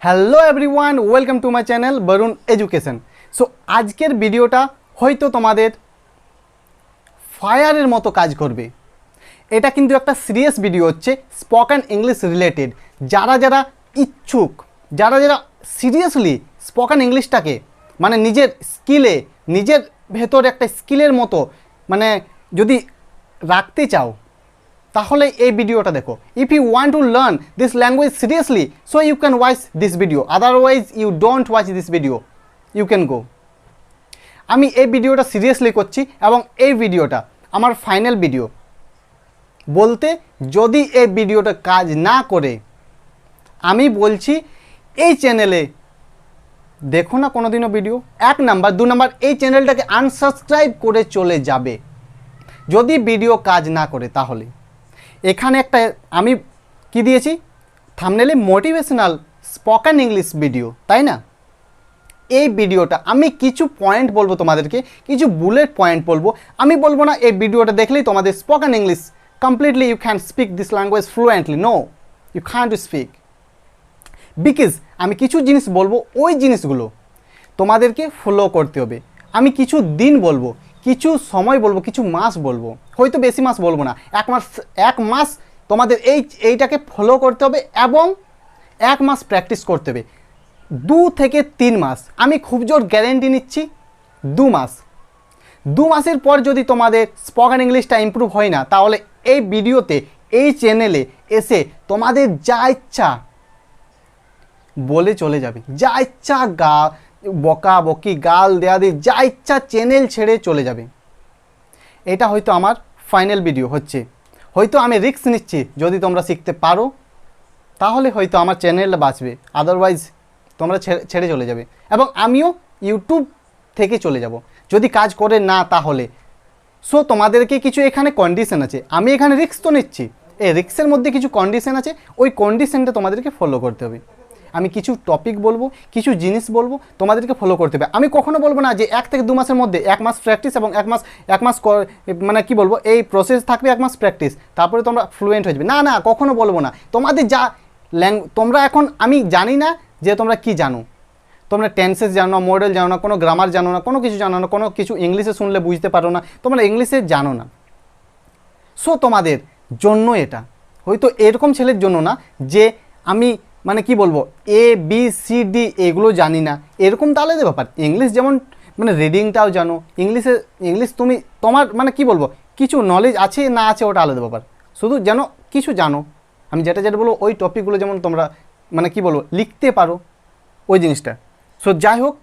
Hello everyone, welcome to my channel Varun education. So আজকের ভিডিওটা হয়তো তোমাদের ফায়ারের মতো কাজ করবে। এটা কিন্তু একটা সিরিয়াস ভিডিও হচ্ছে, স্পোকেন ইংলিশ রিলেটেড। যারা যারা ইচ্ছুক, যারা যারা সিরিয়াসলি স্পোকেন ইংলিশটাকে মানে নিজের স্কিলে, নিজের ভেতর একটা স্কিলের মতো মানে যদি রাখতে চাও, তাহলে এই ভিডিওটা দেখো। If you want to learn this language seriously, so you can watch this video, otherwise you don't watch this video, you can go. আমি এই ভিডিওটা সিরিয়াসলি করছি এবং এই ভিডিওটা আমার ফাইনাল ভিডিও বলতে, যদি এই ভিডিওটা কাজ না করে, আমি বলছি এই চ্যানেলে দেখো না কোনোদিনও ভিডিও। 1 নাম্বার, 2 নাম্বার, এই চ্যানেলটাকে আনসাবস্ক্রাইব করে চলে যাবে যদি ভিডিও কাজ না করে। তাহলে এখানে একটা আমি কি দিয়েছি থাম্বনেলে, মোটিভেশনাল স্পোকেন ইংলিশ ভিডিও, তাই না? এই ভিডিওটা আমি কিছু পয়েন্ট বলবো তোমাদেরকে, কিছু বুলেট পয়েন্ট বলবো। আমি বলবো না এই ভিডিওটা দেখলেই তোমাদের spoken English completely you can speak this language fluently. No, you can't speak. Because আমি কিছু জিনিস বলবো, ওই জিনিসগুলো তোমাদেরকে ফলো করতে হবে। আমি কিছু দিন বলবো, কিছু সময় বলবো, কিছু মাস বলবো, হয়তো বেশি মাস বলবো না। 1 মাস তোমাদের এইটাকে ফলো করতে হবে এবং 1 মাস প্র্যাকটিস করতে হবে। 2 থেকে 3 মাস, আমি খুব জোর গ্যারেন্টি নিচ্ছি 2 মাস। 2 মাসের পর যদি তোমাদের স্পোকেন ইংলিশটা ইমপ্রুভ হয় না, তাহলে এই ভিডিওতে, এই চ্যানেলে এসে তোমাদের যা ইচ্ছা বলে চলে যাবে, যা ইচ্ছা বকি গাল দেয়া দিয়ে যা ইচ্ছা চ্যানেল ছেড়ে চলে যাবে। এটা হয়তো আমার ফাইনাল ভিডিও হচ্ছে, হয়তো আমি রিস্ক নিচ্ছি। যদি তোমরা শিখতে পারো তাহলে হয়তো আমার চ্যানেলটা বাঁচবে, আদারওয়াইজ তোমরা ছেড়ে চলে যাবে এবং আমিও ইউটিউব থেকে চলে যাব যদি কাজ করে না তাহলে। সো তোমাদেরকে কিছু এখানে কন্ডিশন আছে, আমি এখানে রিস্ক তো নিচ্ছি, এই রিস্কের মধ্যে কিছু কন্ডিশন আছে, ওই কন্ডিশনটা তোমাদেরকে ফলো করতে হবে। আমি কিছু টপিক বলবো, কিছু জিনিস বলবো, তোমাদেরকে ফলো করতে হবে। আমি কখনো বলবো না যে 1 থেকে 2 মাসের মধ্যে 1 মাস প্র্যাকটিস এবং 1 মাস মানে কি বলবো, এই প্রসেস থাকবে 1 মাস প্র্যাকটিস, তারপরে তোমরা ফ্লুয়েন্ট হয়ে যাবে। না না, কখনো বলবো না। তোমাদের যা তোমরা এখন, আমি জানি না যে তোমরা কি জানো, তোমরা টেন্সেস জানো না, মডেল জানো না, কোনো গ্রামার জানো না, কোনো কিছু জানো না, কোনো কিছু ইংলিশে শুনলে বুঝতে পারো না, তোমরা ইংলিশে জানো না। সো তোমাদের জন্য এটা হয়তো এরকম ছেলের জন্য না যে আমি মানে কি বলবো ABCD এগুলো জানি না, এরকম তাহলে যে ব্যাপার। ইংলিশ যেমন মানে রিডিংটাও জানো, ইংলিশ তুমি তোমার মানে কি বলবো কিছু নলেজ আছে না আছে ওটা আলাদা ব্যাপার, শুধু যেন কিছু জানো। আমি যেটা বলবো ওই টপিকগুলো যেমন তোমরা মানে কি বলবো লিখতে পারো, ওই জিনিসটা। সো যাই হোক,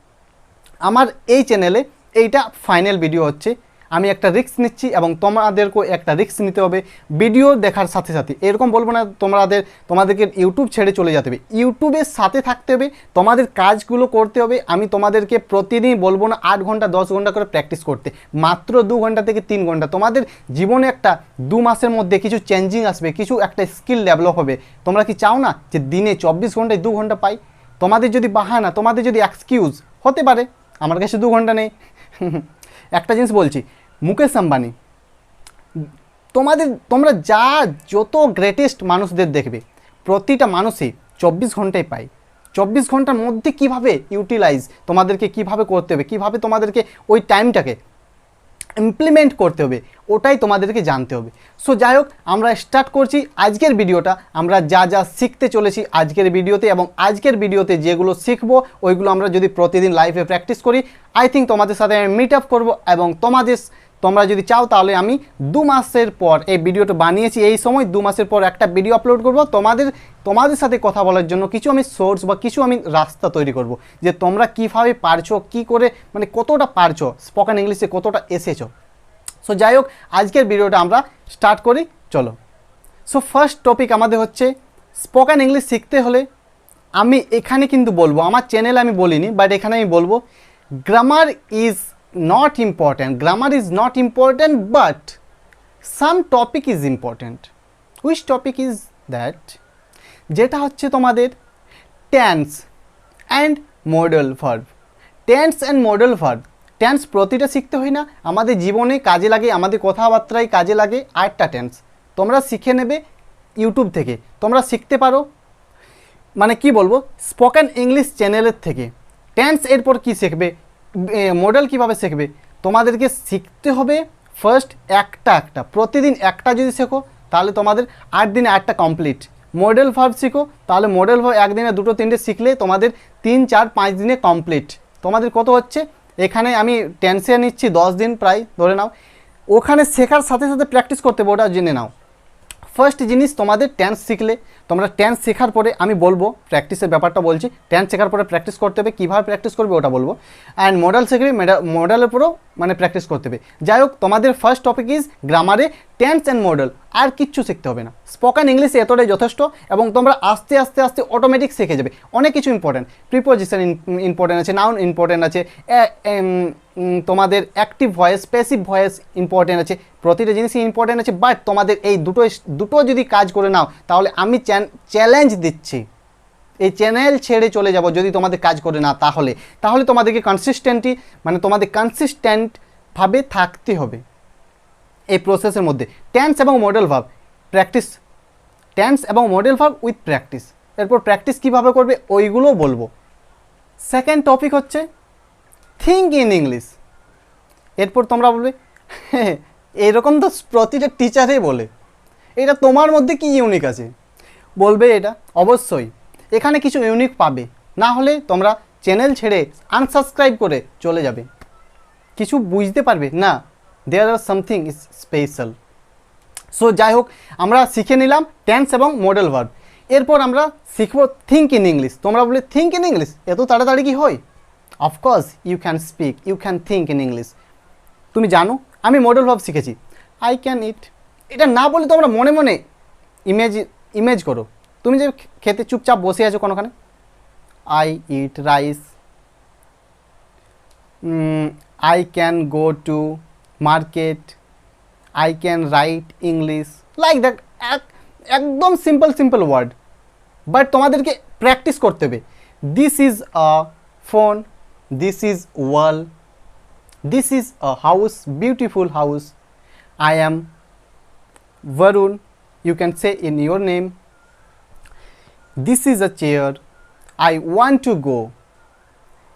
আমার এই চ্যানেলে এইটা ফাইনাল ভিডিও হচ্ছে। আমি একটা রিস্ক নিচ্ছি এবং তোমাদেরকেও একটা রিস্ক নিতে হবে ভিডিও দেখার সাথে সাথে। এরকম বলবো না তোমাদেরকে ইউটিউব ছেড়ে চলে যেতে হবে, ইউটিউবের সাথে থাকতে হবে, তোমাদের কাজগুলো করতে হবে। আমি তোমাদেরকে প্রতিদিন বলবো না 8 ঘন্টা 10 ঘন্টা করে প্র্যাকটিস করতে, মাত্র 2 ঘন্টা থেকে 3 ঘন্টা। তোমাদের জীবনে একটা 2 মাসের মধ্যে কিছু চেঞ্জিং আসবে, কিছু একটা স্কিল ডেভেলপ হবে। তোমরা কি চাও না যে দিনে 24 ঘন্টায় 2 ঘন্টা পাই? তোমাদের যদি বাহানা, তোমাদের যদি এক্সকিউজ হতে পারে আমার কাছে 2 ঘন্টা নেই। একটা জিনিস বলছি, মুকেশ আম্বানি, তোমরা যত গ্রেটেস্ট মানুষদের দেখবে, প্রতিটা মানুষই 24 ঘন্টায় পায়। 24 ঘন্টার মধ্যে কিভাবে ইউটিলাইজ তোমাদেরকে কিভাবে করতে হবে, কিভাবে তোমাদেরকে ওই টাইমটাকে ইমপ্লিমেন্ট করতে হবে, ওটাই তোমাদেরকে জানতে হবে। সো যাই হোক, আমরা স্টার্ট করছি আজকের ভিডিওটা। আমরা যা যা শিখতে চলেছি আজকের ভিডিওতে, এবং আজকের ভিডিওতে যেগুলো শিখবো ওইগুলো আমরা যদি প্রতিদিন লাইফে প্র্যাকটিস করি, আই থিঙ্ক তোমাদের সাথে আমি মিট আপ করবো। এবং তোমরা যদি চাও তাহলে আমি 2 মাসের পর, এই ভিডিওটা বানিয়েছি এই সময়, 2 মাসের পর একটা ভিডিও আপলোড করব তোমাদের সাথে কথা বলার জন্য। কিছু আমি সোর্স বা কিছু আমি রাস্তা তৈরি করব যে তোমরা কীভাবে পারছো, কী করে মানে কতটা পারছো, স্পোকেন ইংলিশে কতটা এসেছো। সো যাই হোক, আজকের ভিডিওটা আমরা স্টার্ট করি, চলো। সো ফার্স্ট টপিক আমাদের হচ্ছে স্পোকেন ইংলিশ শিখতে হলে আমি এখানে কিন্তু বলবো, আমার চ্যানেলে আমি বলিনি বাট এখানে আমি বলবো, grammar is not important. Grammar is not important, but some topic is important. Which topic is that? যেটা হচ্ছে তোমাদের tense and modal verb. Tense and modal verb. Tense প্রতিটা শিখতে হয় না, আমাদের জীবনে কাজে লাগে, আমাদের কথাবার্তায় কাজে লাগে। আরেকটা টেন্স তোমরা শিখে নেবে ইউটিউব থেকে, তোমরা শিখতে পারো মানে কি বলবো, স্পোকেন ইংলিশ চ্যানেলের থেকে টেন্স এরপর কি শিখবে, মডেল কিভাবে শিখবে, তোমাদেরকে শিখতে হবে ফার্স্ট একটা প্রতিদিন একটা যদি শেখো তাহলে তোমাদের 8 দিনে 8টা কমপ্লিট। মডেল ভার্ব শিখো, তাহলে মডেল ভার্ব একদিনে 2 3টে শিখলে তোমাদের 3 4 5 দিনে কমপ্লিট। তোমাদের কত হচ্ছে, এখানে আমি টেন্সে নিচ্ছি 10 দিন প্রায় ধরে নাও, ওখানে শেখার সাথে সাথে প্র্যাকটিস করতে হবে, ওটা জেনে নাও। ফার্স্ট জিনিস তোমাদের টেন্স শিখলে, তোমরা টেন্স শেখার পরে আমি বলবো প্র্যাকটিসের ব্যাপারটা বলছি, টেন্স শেখার পরে প্র্যাকটিস করতে হবে, কীভাবে প্র্যাকটিস করবে ওটা বলবো। অ্যান্ড মডেল শিখবে, মডেলের উপরেও মানে প্র্যাকটিস করতে হবে। যাই হোক, তোমাদের ফার্স্ট টপিক ইজ গ্রামারে টেন্স অ্যান্ড মডেল, আর কিচ্ছু শিখতে হবে না। স্পোকেন ইংলিশ এতটাই যথেষ্ট, এবং তোমরা আস্তে আস্তে আস্তে অটোমেটিক শিখে যাবে। অনেক কিছু ইম্পর্টেন্ট, প্রিপোজিশন ইম্পর্টেন্ট আছে, নাউন ইম্পর্টেন্ট আছে, তোমাদের active voice, passive voice important আছে, প্রতিটা জিনিসই ইম্পর্টেন্ট আছে। বাট তোমাদের এই দুটো যদি কাজ করে নাও তাহলে আমি চ্যালেঞ্জ দিচ্ছি, এই চ্যানেল ছেড়ে চলে যাব যদি তোমাদের কাজ করে না, তাহলে তোমাদেরকে কনসিস্টেন্টভাবে থাকতে হবে এই প্রসেসের মধ্যে। টেন্স এবং মডেল ভার্ব প্র্যাকটিস, টেন্স এবং মডেল ভার্ব উইথ প্র্যাকটিস। এরপর প্র্যাকটিস কীভাবে করবে ওইগুলোও বলবো। সেকেন্ড টপিক হচ্ছে থিঙ্ক ইন ইংলিশ। এরপর তোমরা বলবে এরকম তো প্রতিটা টিচারই বলে, এটা তোমার মধ্যে কি ইউনিক আছে, বলবে এটা অবশ্যই এখানে কিছু ইউনিক পাবে, না হলে তোমরা চ্যানেল ছেড়ে আনসাবস্ক্রাইব করে চলে যাবে, কিছু বুঝতে পারবে না, দেয়ার আর সামথিং ইজ স্পেশাল। সো যাই হোক, আমরা শিখে নিলাম টেন্স এবং মডেল ভার্ব। এরপর আমরা শিখবো থিঙ্ক ইন ইংলিশ। তোমরা বলে থিঙ্ক ইন ইংলিশ এত তাড়াতাড়ি কি হয়? Of course you can speak, you can think in English. তুমি জানো আমি মডেল ভার্ব শিখেছি, আই ক্যান ইট। এটা না বলে তোমরা মনে মনে ইমেজ করো, তুমি যে খেতে চুপচাপ বসে আছো কোনোখানে, I eat rice, I can go to market, I can write English, like that. একদম সিম্পল ওয়ার্ড, বাট তোমাদেরকে প্র্যাকটিস করতে হবে। This is a phone, this is wall, this is a house, beautiful house. I am Barun, you can say in your name. This is a chair, I want to go.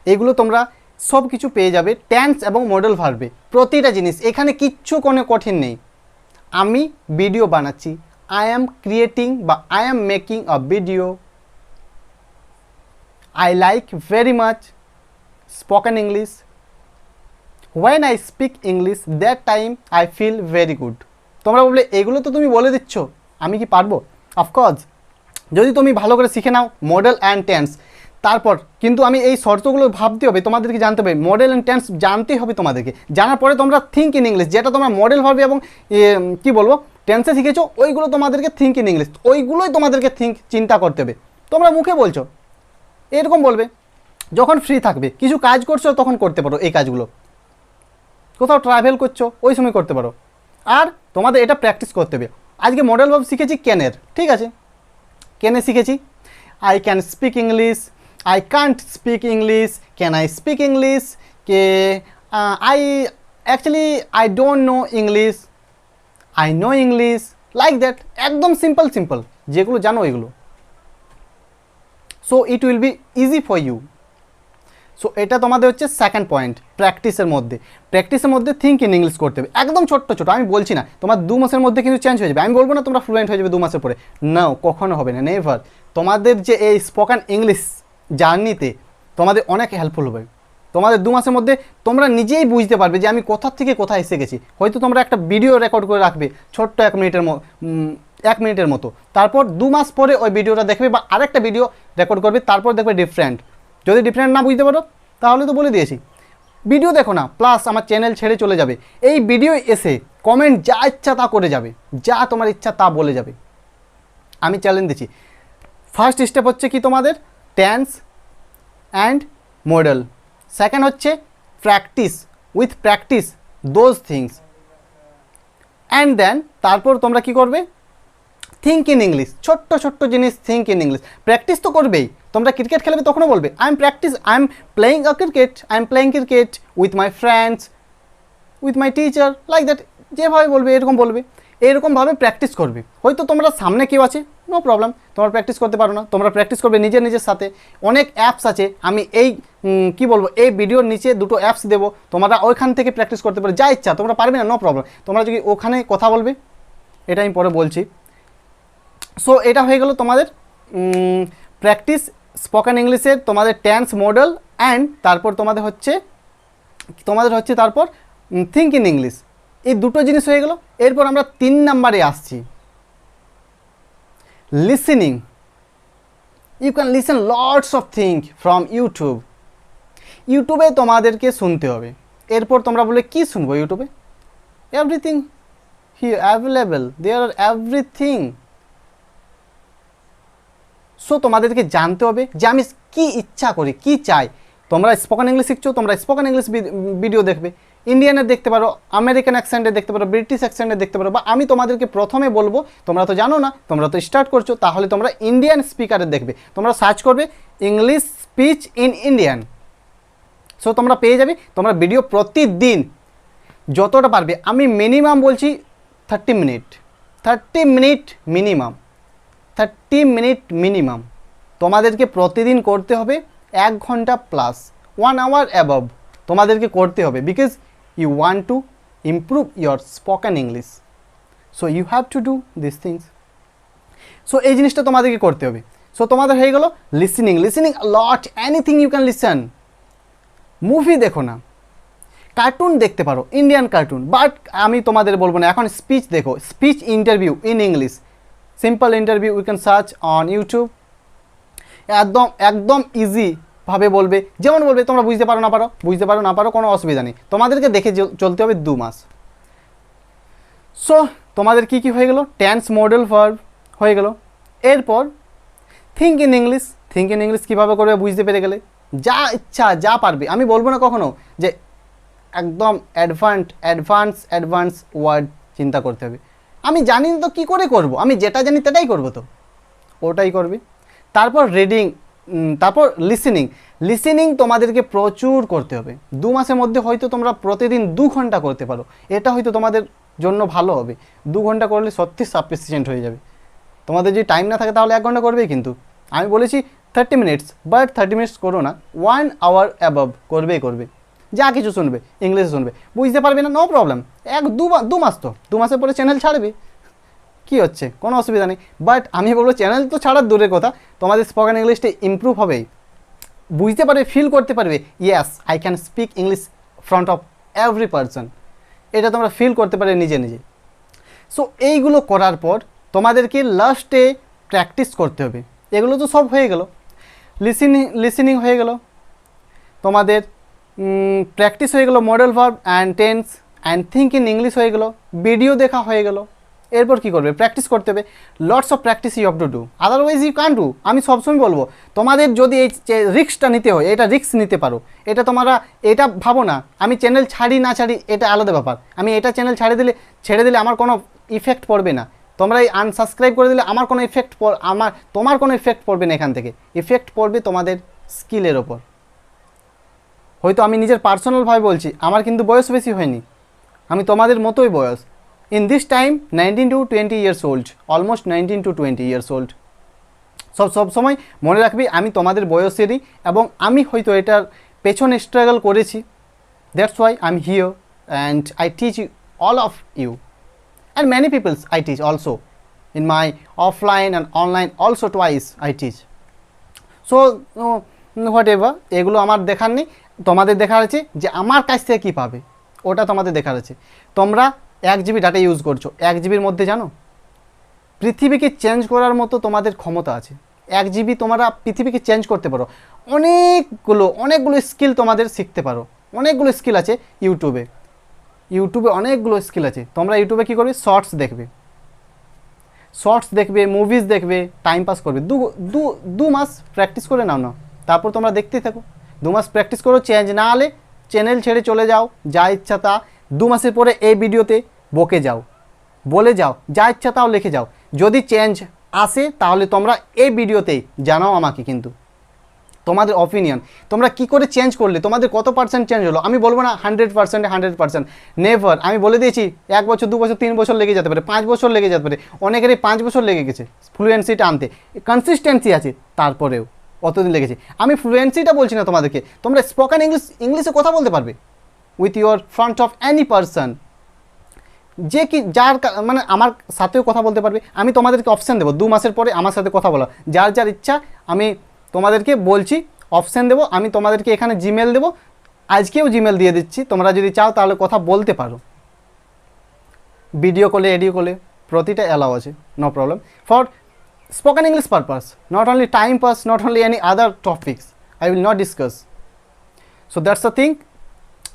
এগুলো তোমরা সব কিছু পেয়ে যাবে tense এবং model ভার্বে, প্রতিটা জিনিস। এখানে কিচ্ছু কোনো কঠিন নেই। আমি ভিডিও বানাচ্ছি, I am creating বা I am making a video. I like very much spoken English. When I speak English, that time I feel very good. তোমরা বললে এগুলো তো তুমি বলে দিচ্ছ, আমি কি পারবো? অফকোর্স, যদি তুমি ভালো করে শিখে নাও মডেল অ্যান্ড টেন্স, তারপর কিন্তু আমি এই শর্তগুলো ভাবতে হবে, তোমাদেরকে জানতে হবে, মডেল অ্যান্ড টেন্স জানতেই হবে তোমাদেরকে। জানার পরে তোমরা থিঙ্ক ইন ইংলিশ, যেটা তোমরা মডেল ভাবে এবং কি বলবো টেন্সে শিখেছো, ওইগুলো তোমাদেরকে থিঙ্ক ইন ইংলিশ, ওইগুলোই তোমাদেরকে চিন্তা করতে হবে। তোমরা মুখে বলছো, এরকম বলবে যখন ফ্রি থাকবে, কিছু কাজ করছো তখন করতে পারো এই কাজগুলো, কোথাও ট্রাভেল করছো ওই সময় করতে পারো। আর তোমাদের এটা প্র্যাকটিস করতে হবে। আজকে মডেল ভার্ব শিখেছি ক্যানের, ঠিক আছে, ক্যানে শিখেছি I can speak English, I can't speak English, can I speak English, কে I actually I don't know English, I know English, like that. একদম সিম্পল যেগুলো জানো ওইগুলো। So it will be easy for you. So এটা তোমাদের হচ্ছে second point. প্র্যাকটিসের মধ্যে থিঙ্ক ইন ইংলিশ করতে হবে, একদম ছোট্ট আমি বলছি না তোমার 2 মাসের মধ্যে কিন্তু চেঞ্জ হয়ে যাবে, আমি বলবো না তোমরা ফ্লুয়েন্ট হয়ে যাবে 2 মাসের পরে, না, কখনো হবে না, নেভার। তোমাদের যে এই স্পোকেন ইংলিশ জার্নিতে তোমাদের অনেক হেল্পফুল হবে। তোমাদের 2 মাসের মধ্যে তোমরা নিজেই বুঝতে পারবে যে আমি কোথা থেকে কোথায় এসে গেছি। হয়তো তোমরা একটা ভিডিও রেকর্ড করে রাখবে ছোট্ট 1 মিনিটের মতো, তারপর 2 মাস পরে ওই ভিডিওটা দেখবে বা আরেকটা ভিডিও রেকর্ড করবে, তারপর দেখবে ডিফারেন্ট। যদি ডিফারেন্ট না বুঝতে পারো তাহলে তো বলে দিয়েছি, ভিডিও দেখো না, প্লাস আমার চ্যানেল ছেড়ে চলে যাবে। এই ভিডিও এসে কমেন্ট যা ইচ্ছা তা করে যাবে, যা তোমার ইচ্ছা তা বলে যাবে। আমি চ্যালেঞ্জ দিচ্ছি। ফার্স্ট স্টেপ হচ্ছে কি তোমাদের টেন্স অ্যান্ড মডেল, সেকেন্ড হচ্ছে practice, with practice those things, and then তারপর তোমরা কি করবে থিঙ্ক ইন ইংলিশ, ছোট্ট জিনিস থিঙ্ক ইন ইংলিশ। প্র্যাকটিস তো করবেই, তোমরা ক্রিকেট খেলবে তখনও বলবে I am playing cricket with my friends, with my teacher, like that. যেভাবে বলবে এরকম বলবে, এরকমভাবে প্র্যাকটিস করবে। হয়তো তোমরা সামনে কেউ আছে, নো প্রবলেম, তোমরা প্র্যাকটিস করতে পারো না, তোমরা প্র্যাকটিস করবে নিজের সাথে। অনেক অ্যাপস আছে, আমি এই কি বলবো, এই ভিডিওর নিচে দুটো অ্যাপস দেবো, তোমরা ওইখান থেকে প্র্যাকটিস করতে পারো যা ইচ্ছা। তোমরা পারবে না, নো প্রবলেম, তোমরা যদি ওখানে কথা বলবে, এটা আমি পরে বলছি। সো এটা হয়ে গেল তোমাদের প্র্যাকটিস স্পোকেন ইংলিশের, তোমাদের টেন্স মডেল অ্যান্ড তারপর তোমাদের হচ্ছে তারপর থিঙ্ক ইন ইংলিশ। এই দুটো জিনিস হয়ে গেল। এরপর আমরা 3 নাম্বারে আসছি, listening. You can listen lots of thing from YouTube. ইউটিউবে তোমাদেরকে শুনতে হবে। এরপর তোমরা বলে কি শুনবো ইউটিউবে? Everything here available, there are everything. So তোমাদেরকে জানতে হবে যে আমি কি ইচ্ছা করি, কি চাই। তোমরা স্পোকেন ইংলিশ শিখছো, তোমরা স্পোকেন ইংলিশ ভিডিও দেখবে, ইন্ডিয়ানের দেখতে পারো, আমেরিকান অ্যাকসেন্টের দেখতে পারো, ব্রিটিশ অ্যাকসেন্টের দেখতে পারো, বা আমি তোমাদেরকে প্রথমে বলবো, তোমরা তো জানো না, তোমরা তো স্টার্ট করছো, তাহলে তোমরা ইন্ডিয়ান স্পিকারের দেখবে। তোমরা সার্চ করবে English speech in Indian. So তোমরা পেয়ে যাবে। তোমরা ভিডিও প্রতিদিন যতটা পারবে, আমি মিনিমাম বলছি 30 minute, 30 minute minimum, 30 minute minimum তোমাদেরকে প্রতিদিন করতে হবে। 1 ঘন্টা প্লাস, 1 আওয়ার অ্যাবভ তোমাদেরকে করতে হবে, because you want to improve your spoken English. So you have to do this things. So এই জিনিসটা তোমাদেরকে করতে হবে। সো তোমাদের হয়ে গেল listening. Listening lot, anything you can listen. Movie দেখো না, কার্টুন দেখতে পারো, ইন্ডিয়ান কার্টুন, বাট আমি তোমাদের বলবো না। এখন স্পিচ দেখো, speech interview in English, simple interview we can search on YouTube. একদম ইজিভাবে বলবে, যেমন বলবে তোমরা বুঝতে পারো না পারো কোনো অসুবিধা নেই, তোমাদেরকে দেখে চলতে হবে 2 মাস। সো তোমাদের কি হয়ে গেল? টেন্স মডেল ভার্ব হয়ে গেল। এরপর think in English. Think in English কীভাবে করবে বুঝতে পেরে গেলে, যা ইচ্ছা যা পারবে। আমি বলবো না কখনো যে একদম অ্যাডভান্স ওয়ার্ড চিন্তা করতে হবে। আমি জানি তো কী করে করব, আমি যেটা জানি সেটাই করবো, তো ওটাই করবে। তারপর রিডিং, তারপর লিসেনিং তোমাদেরকে প্রচুর করতে হবে। 2 মাসের মধ্যে হয়তো তোমরা প্রতিদিন 2 ঘন্টা করতে পারো, এটা হয়তো তোমাদের জন্য ভালো হবে। 2 ঘন্টা করলে সত্যি সাফিসিয়েন্ট হয়ে যাবে। তোমাদের যদি টাইম না থাকে তাহলে 1 ঘন্টা করবেই, কিন্তু আমি বলেছি 30 মিনিটস, বাট 30 মিনিটস করো না, 1 আওয়ার অ্যাবভ করবে। যা কিছু শুনবে ইংলিশে শুনবে, বুঝতে পারবে না, নো প্রবলেম। 2 মাস, তো 2 মাসের পরে চ্যানেল ছাড়বে, কী হচ্ছে, কোনো অসুবিধা নেই। বাট আমি বলবো চ্যানেল তো ছাড়ার দূরের কথা, তোমাদের স্পোকেন ইংলিশটা ইমপ্রুভ হবেই, বুঝতে পারবে, ফিল করতে পারবে, yes I can speak English front of every person. এটা তোমরা ফিল করতে পারবে নিজে। সো এইগুলো করার পর তোমাদেরকে লাস্টে প্র্যাকটিস করতে হবে। এগুলো তো সব হয়ে গেল, লিসেনিং হয়ে গেল, তোমাদের প্র্যাকটিস হয়ে গেল, modal verb and tense and think in English হয়ে গেল, ভিডিও দেখা হয়ে গেল। এরপর কী করবে? প্র্যাকটিস করতে হবে। Lots of practice you have to do, otherwise you can do. আমি সবসময় বলবো তোমাদের যদি এই রিস্কটা নিতে হয়, এটা রিস্ক নিতে পারো। এটা তোমরা এটা ভাবো না আমি চ্যানেল ছাড়ি না ছাড়ি, এটা আলাদা ব্যাপার। আমি এটা চ্যানেল ছেড়ে দিলে আমার কোনো ইফেক্ট পড়বে না। তোমরা এই আনসাবস্ক্রাইব করে দিলে আমার কোনো তোমার কোনো ইফেক্ট পড়বে না। এখান থেকে ইফেক্ট পড়বে তোমাদের স্কিলের ওপর। হয়তো আমি নিজের পার্সোনালভাবে বলছি, আমার কিন্তু বয়স বেশি হয়নি, আমি তোমাদের মতোই বয়স। In this time 19 to 20 years old, almost 19 to 20 years old. সব সময় মনে রাখবি আমি তোমাদের বয়সেরই, এবং আমি হয়তো এটার পেছনে স্ট্রাগল করেছি। That's why I am here and I teach all of you and many people I teach also in my offline and online also twice I teach. So whatever, এগুলো আমার দেখার নেই, তোমাদের দেখার আছে যে আমার কাছ থেকে কী পাবে, ওটা তোমাদের দেখার আছে। তোমরা 1 GB ডাটা ইউজ করছো, 1 GBর মধ্যে জানো পৃথিবীকে চেঞ্জ করার মতো তোমাদের ক্ষমতা আছে। 1 GB তোমরা পৃথিবীকে চেঞ্জ করতে পারো। অনেকগুলো স্কিল তোমাদের শিখতে পারো, অনেকগুলো স্কিল আছে ইউটিউবে অনেকগুলো স্কিল আছে। তোমরা ইউটিউবে কী করবে? শর্টস দেখবে, মুভিজ দেখবে, টাইম পাস করবে। 2 মাস প্র্যাকটিস করে নাও না, তারপর তোমরা দেখতেই থাকো। 2 মাস প্র্যাকটিস করো, চেঞ্জ না হলে চ্যানেল ছেড়ে চলে যাও, যা ইচ্ছা তা। 2 মাসের পরে এই ভিডিওতে বলে যাও, যা ইচ্ছা তাও লিখে যাও। যদি চেঞ্জ আসে তাহলে তোমরা এই ভিডিওতেই জানাও আমাকে, কিন্তু তোমাদের অপিনিয়ন, তোমরা কি করে চেঞ্জ করলে, তোমাদের কত পার্সেন্ট চেঞ্জ হলো। আমি বলবো না 100%, নেভার। আমি বলে দিয়েছি 1 বছর 2 বছর 3 বছর লেগে যেতে পারে, 5 বছর লেগে যেতে পারে, অনেকেরই 5 বছর লেগে গেছে ফ্লুয়েন্সিটা আনতে। কনসিস্টেন্সি আছে, তারপরেও অতদিন লেগেছে। আমি ফ্লুয়েন্সিটা বলছি না তোমাদেরকে, তোমরা স্পোকেন ইংলিশে কথা বলতে পারবে with your front of any person, যে কি যার মানে আমার সাথেও কথা বলতে পারবে। আমি তোমাদেরকে অপশান দেবো 2 মাসের পরে আমার সাথে কথা বলা, যার যার ইচ্ছা। আমি তোমাদেরকে বলছি অপশান দেবো, আমি তোমাদেরকে এখানে জিমেল দেবো, আজকেও জিমেল দিয়ে দিচ্ছি। তোমরা যদি চাও তাহলে কথা বলতে পারো, ভিডিও কলে, অডিও কলে, প্রতিটা অ্যালাউ আছে, no problem. For spoken English purpose, not only time pass, not only any other topics, I will not discuss. So that's the thing.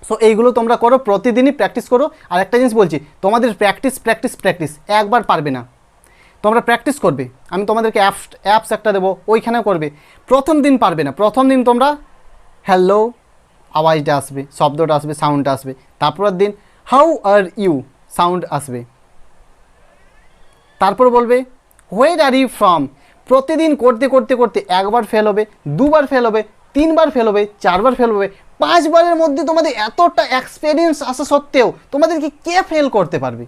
So এইগুলো তোমরা করো, প্রতিদিনই প্র্যাকটিস করো। আর একটা জিনিস বলছি, তোমাদের প্র্যাকটিস একবার পারবে না, তোমরা প্র্যাকটিস করবে। আমি তোমাদেরকে অ্যাপস একটা দেবো, ওইখানেও করবে। প্রথম দিন পারবে না, প্রথম দিন তোমরা হ্যালো আওয়াজটা আসবে, শব্দটা আসবে, সাউন্ডটা আসবে। তারপরের দিন হাউ আর ইউ সাউন্ড আসবে। তারপর বলবে হোয়ার আর ইউ ফ্রম। প্রতিদিন করতে করতে করতে একবার ফেল হবে, 2 বার ফেল হবে, 3 বার ফেল হবে, 4 বার ফেল হবে, 5 বারের মধ্যে তোমাদের এতটা এক্সপিরিয়েন্স আসা সত্ত্বেও তোমাদেরকে কে ফেল করতে পারবে?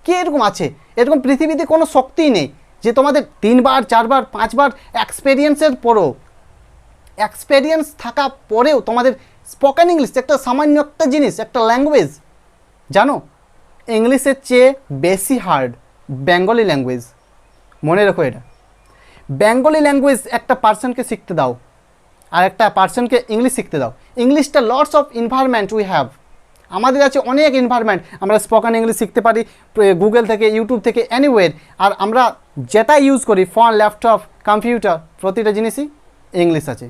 কে এরকম আছে? এরকম পৃথিবীতে কোনো শক্তিই নেই যে তোমাদের 3 বার 4 বার 5 বার এক্সপিরিয়েন্সের পরও, এক্সপিরিয়েন্স থাকা পরেও তোমাদের স্পোকেন ইংলিশ একটা সামান্য একটা জিনিস, একটা ল্যাঙ্গুয়েজ, জানো ইংলিশের চেয়ে বেশি হার্ড বেঙ্গলি ল্যাঙ্গুয়েজ। মনে রেখো এটা। বেঙ্গলি ল্যাঙ্গুয়েজ একটা পার্সনকে শিখতে দাও আর একটা পার্সনকে ইংলিশ শিখতে দাও। ইংলিশটা lots of environment we have, আমাদের আছে অনেক এনভায়রনমেন্ট, আমরা স্পোকেন ইংলিশ শিখতে পারি গুগল থেকে, ইউটিউব থেকে, এনিওয়ের। আর আমরা যেটা ইউজ করি, ফোন, ল্যাপটপ, কম্পিউটার, প্রতিটা জিনিসই ইংলিশ আছে।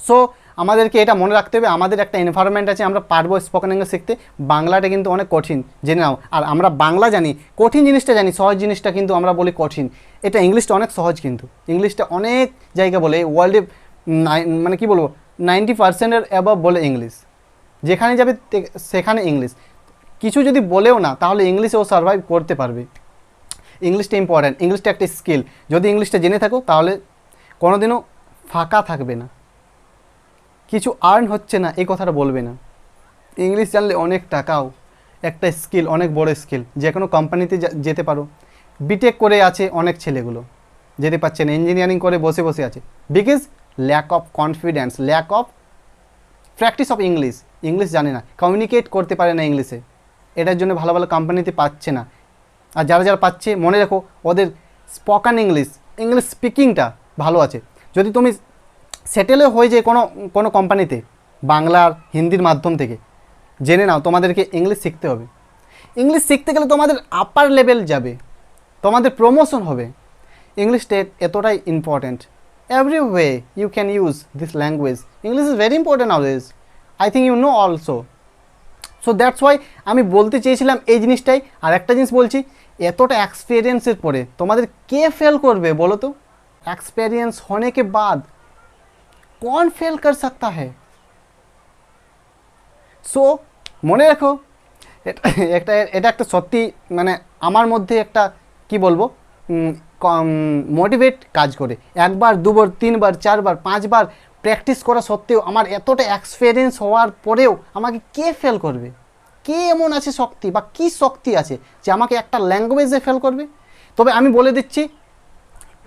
সো আমাদেরকে এটা মনে রাখতে হবে, আমাদের একটা এনভায়রনমেন্ট আছে, আমরা পারবো স্পোকেন ইংলিশ শিখতে। বাংলাটা কিন্তু অনেক কঠিন, জেনে নাও। আর আমরা বাংলা জানি, কঠিন জিনিসটা জানি, সহজ জিনিসটা কিন্তু আমরা বলি কঠিন। এটা ইংলিশটা অনেক সহজ, কিন্তু ইংলিশটা অনেক জায়গা বলে ওয়ার্ল্ডে, মানে কি বলবো, 90%-এর অ্যাবভ বলে ইংলিশ। যেখানে যাবে সেখানে ইংলিশ। কিছু যদি বলেও না, তাহলে ইংলিশে ও সার্ভাইভ করতে পারবে। ইংলিশটা ইম্পর্ট্যান্ট, ইংলিশটা একটা স্কিল। যদি ইংলিশটা জেনে থাকো তাহলে কোনোদিনও ফাঁকা থাকবে না, কিছু আর্ন হচ্ছে না এই কথাটা বলবে না। ইংলিশ জানলে অনেক টাকাও, একটা স্কিল, অনেক বড় স্কিল। যে কোনো কোম্পানিতে যেতে পারো। বিটেক করে আছে অনেক ছেলেগুলো, যেতে পারছে না, ইঞ্জিনিয়ারিং করে বসে বসে আছে, because lack of confidence, lack of practice of English. English জানে না, কমিউনিকেট করতে পারে না ইংলিশে, এটার জন্য ভালো ভালো কোম্পানিতে পাচ্ছে না। আর যারা যারা পাচ্ছে, মনে রাখো ওদের স্পোকেন ইংলিশ, ইংলিশ স্পিকিংটা ভালো আছে। যদি তুমি সেটেলও হয়ে যায় কোনো কোম্পানিতে, বাংলার হিন্দির মাধ্যম থেকে, জেনে নাও তোমাদেরকে ইংলিশ শিখতে হবে। ইংলিশ শিখতে গেলে তোমাদের আপার লেভেল যাবে, তোমাদের প্রমোশন হবে। ইংলিশটা এতটাই important. Every way you can use this language. English is very important nowadays, I think you know also. So that's why আমি বলতে চেয়েছিলাম এই জিনিসটাই। আর একটা জিনিস বলছি, এতটা এক্সপিরিয়েন্সের পরে তোমাদের কে ফেল করবে বলো তো? एक्सपीरियंस होने के बाद कौन फेल कर सकता है? सो মনে রাখো, এটা একটা সত্যি, মানে আমার মধ্যে একটা কি বলবো, মোটিভেট কাজ করে। একবার, দুবার, তিনবার, চারবার, 5 বার প্র্যাকটিস করা সত্ত্বেও আমার এতটা এক্সপিরিয়েন্স হওয়ার পরেও আমাকে কে ফেল করবে? কে এমন আছে শক্তি, বা কী শক্তি আছে যে আমাকে একটা ল্যাঙ্গুয়েজে ফেল করবে? তবে আমি বলে দিচ্ছি,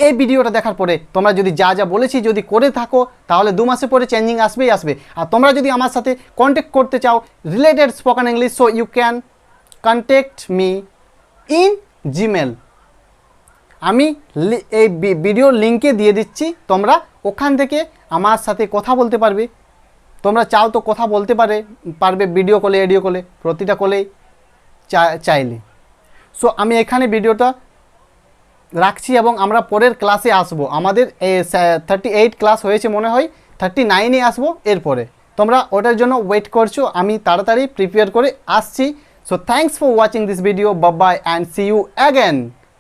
এই ভিডিওটা দেখার পরে তোমরা যদি যা যা বলেছি যদি করে থাকো, তাহলে 2 মাসের পরে চেঞ্জিং আসবেই আসবে। আর তোমরা যদি আমার সাথে কন্ট্যাক্ট করতে চাও related spoken English, so you can contact me in Gmail. আমি এই ভিডিওর লিঙ্কে দিয়ে দিচ্ছি, তোমরা ওখান থেকে আমার সাথে কথা বলতে পারবে। তোমরা চাও তো কথা বলতে পারবে ভিডিও কলে, অডিও কলে, প্রতিটা কলেই চাইলে। সো আমি এখানে ভিডিওটা রাখছি এবং আমরা পরের ক্লাসে আসবো। আমাদের 38 ক্লাস হয়েছে মনে হয়, 39-এ আসবো এরপরে। তোমরা ওটার জন্য ওয়েট করছো, আমি তাড়াতাড়ি প্রিপেয়ার করে আসছি। So thanks for watching this video, bye bye and see you again.